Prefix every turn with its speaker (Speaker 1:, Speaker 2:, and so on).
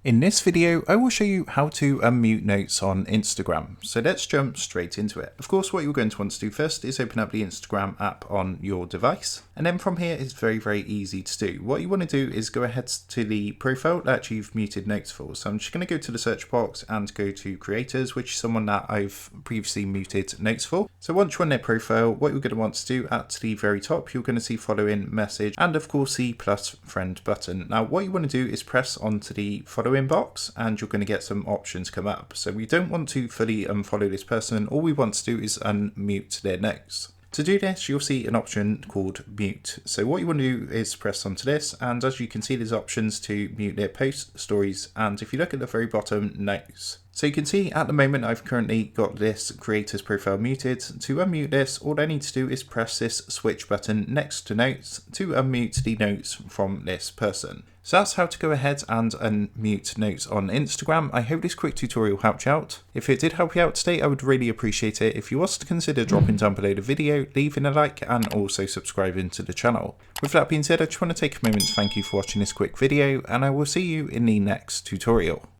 Speaker 1: In this video, I will show you how to unmute notes on Instagram. So let's jump straight into it. Of course, what you're going to want to do first is open up the Instagram app on your device. And then from here, it's very easy to do. What you want to do is go ahead to the profile that you've muted notes for. So I'm just going to go to the search box and go to creators, which is someone that I've previously muted notes for. So once you're on their profile, what you're going to want to do at the very top, you're going to see following message and of course the plus friend button. Now what you want to do is press onto the following box and you're going to get some options come up. So we don't want to fully unfollow this person. All we want to do is unmute their notes. To do this, you'll see an option called mute. So what you want to do is press onto this, and as you can see, there's options to mute their posts, stories, and if you look at the very bottom, notes. So you can see at the moment I've currently got this creator's profile muted. To unmute this, all I need to do is press this switch button next to notes to unmute the notes from this person. So that's how to go ahead and unmute notes on Instagram. I hope this quick tutorial helped you out. If it did help you out today, I would really appreciate it if you was to consider dropping down below the video, leaving a like and also subscribing to the channel. With that being said, I just want to take a moment to thank you for watching this quick video, and I will see you in the next tutorial.